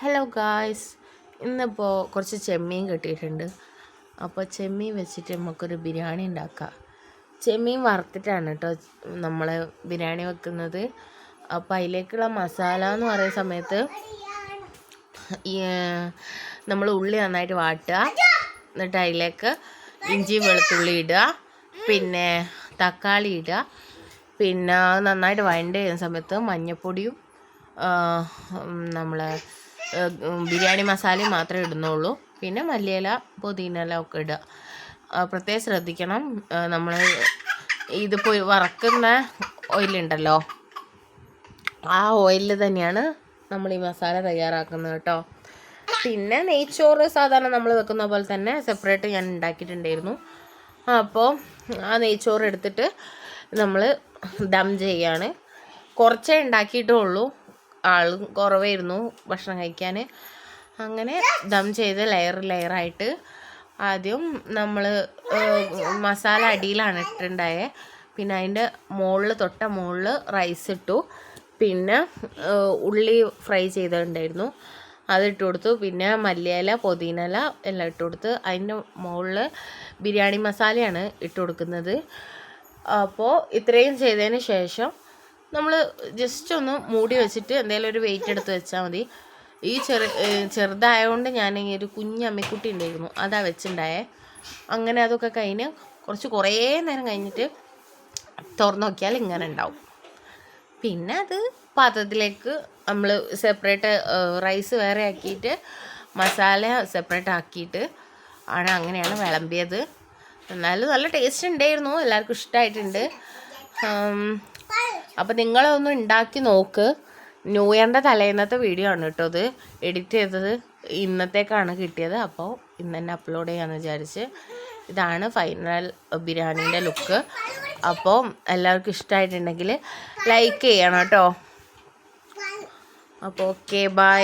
Hello guys, ഇന്നിപ്പോൾ കുറച്ച് ചെമ്മീൻ കിട്ടിയിട്ടുണ്ട്. അപ്പോൾ ചെമ്മീൻ വെച്ചിട്ട് നമുക്കൊരു ബിരിയാണി ഉണ്ടാക്കാം. ചെമ്മീൻ വറുത്തിട്ടാണ് കേട്ടോ നമ്മൾ ബിരിയാണി വെക്കുന്നത്. അപ്പോൾ അതിലേക്കുള്ള മസാല എന്ന് പറയുന്ന സമയത്ത് നമ്മൾ ഉള്ളി നന്നായിട്ട് വാട്ടുക, എന്നിട്ട് അതിലേക്ക് ഇഞ്ചി വെളുത്തുള്ളി ഇടുക, പിന്നെ തക്കാളി ഇടുക, പിന്നെ നന്നായിട്ട് വഴണ്ട് ചെയ്യുന്ന സമയത്ത് മഞ്ഞൾപ്പൊടിയും നമ്മൾ ബിരിയാണി മസാലയും മാത്രമേ ഇടുന്നുള്ളൂ. പിന്നെ മല്ലിയില പുതിനയില ഒക്കെ ഇടുക. പ്രത്യേകം ശ്രദ്ധിക്കണം, നമ്മൾ ഇതിപ്പോൾ വറക്കുന്ന ഓയിലുണ്ടല്ലോ, ആ ഓയിലിൽ തന്നെയാണ് നമ്മൾ ഈ മസാല തയ്യാറാക്കുന്നത് കേട്ടോ. പിന്നെ നെയ്ച്ചോറ് സാധാരണ നമ്മൾ വെക്കുന്ന പോലെ തന്നെ സെപ്പറേറ്റ് ഞാൻ ഉണ്ടാക്കിയിട്ടുണ്ടായിരുന്നു. അപ്പോൾ ആ നെയ്ച്ചോറ് എടുത്തിട്ട് നമ്മൾ ദം ചെയ്യാണ്. കുറച്ചേ ഉണ്ടാക്കിയിട്ടുള്ളൂ, ആളും കുറവായിരുന്നു ഭക്ഷണം കഴിക്കാൻ. അങ്ങനെ ദം ചെയ്ത് ലെയറായിട്ട് ആദ്യം നമ്മൾ മസാല അടിയിലാണ് ഇട്ടിട്ടുണ്ടായത്. പിന്നെ അതിൻ്റെ തൊട്ട മുകളിൽ റൈസ് ഇട്ടു. പിന്നെ ഉള്ളി ഫ്രൈ ചെയ്തിട്ടുണ്ടായിരുന്നു, അതിട്ട് കൊടുത്തു. പിന്നെ മല്ലിയില പുതിനയില എല്ലാം ഇട്ട് കൊടുത്ത് അതിൻ്റെ മുകളിൽ ബിരിയാണി മസാലയാണ് ഇട്ട് കൊടുക്കുന്നത്. അപ്പോൾ ഇത്രയും ചെയ്തതിന് ശേഷം നമ്മൾ ജസ്റ്റ് ഒന്ന് മൂടി വെച്ചിട്ട് എന്തെങ്കിലും ഒരു വെയിറ്റ് എടുത്ത് വെച്ചാൽ മതി. ഈ ചെറുതായതുകൊണ്ട് ഞാൻ ഈ ഒരു കുഞ്ഞമ്മിക്കുട്ടി ഉണ്ടായിരുന്നു, അതാ വെച്ചിട്ടുണ്ടായേ. അങ്ങനെ അതൊക്കെ കഴിഞ്ഞ് കുറേ നേരം കഴിഞ്ഞിട്ട് തുറന്നു നോക്കിയാൽ ഇങ്ങനെ ഉണ്ടാവും. പിന്നെ അത് പാത്രത്തിലേക്ക് നമ്മൾ സെപ്പറേറ്റ് റൈസ് വേറെ ആക്കിയിട്ട് മസാല സെപ്പറേറ്റ് ആക്കിയിട്ട് ആണ് അങ്ങനെയാണ് വിളമ്പിയത്. എന്നാലും നല്ല ടേസ്റ്റ് ഉണ്ടായിരുന്നു, എല്ലാവർക്കും ഇഷ്ടമായിട്ടുണ്ട്. അപ്പോൾ നിങ്ങളൊന്ന് ഉണ്ടാക്കി നോക്ക്. ന്യൂ ഇയറിൻ്റെ തലേന്നത്തെ വീഡിയോ ആണ് കേട്ടോ ഇത്. എഡിറ്റ് ചെയ്തത് ഇന്നത്തേക്കാണ് കിട്ടിയത്, അപ്പോൾ ഇന്ന് തന്നെ അപ്ലോഡ് ചെയ്യാമെന്ന് വിചാരിച്ച്. ഇതാണ് ഫൈനൽ ബിരിയാണീൻ്റെ ലുക്ക്. അപ്പോൾ എല്ലാവർക്കും ഇഷ്ടമായിട്ടുണ്ടെങ്കിൽ ലൈക്ക് ചെയ്യണം കേട്ടോ. അപ്പോൾ ഓക്കെ, ബൈ.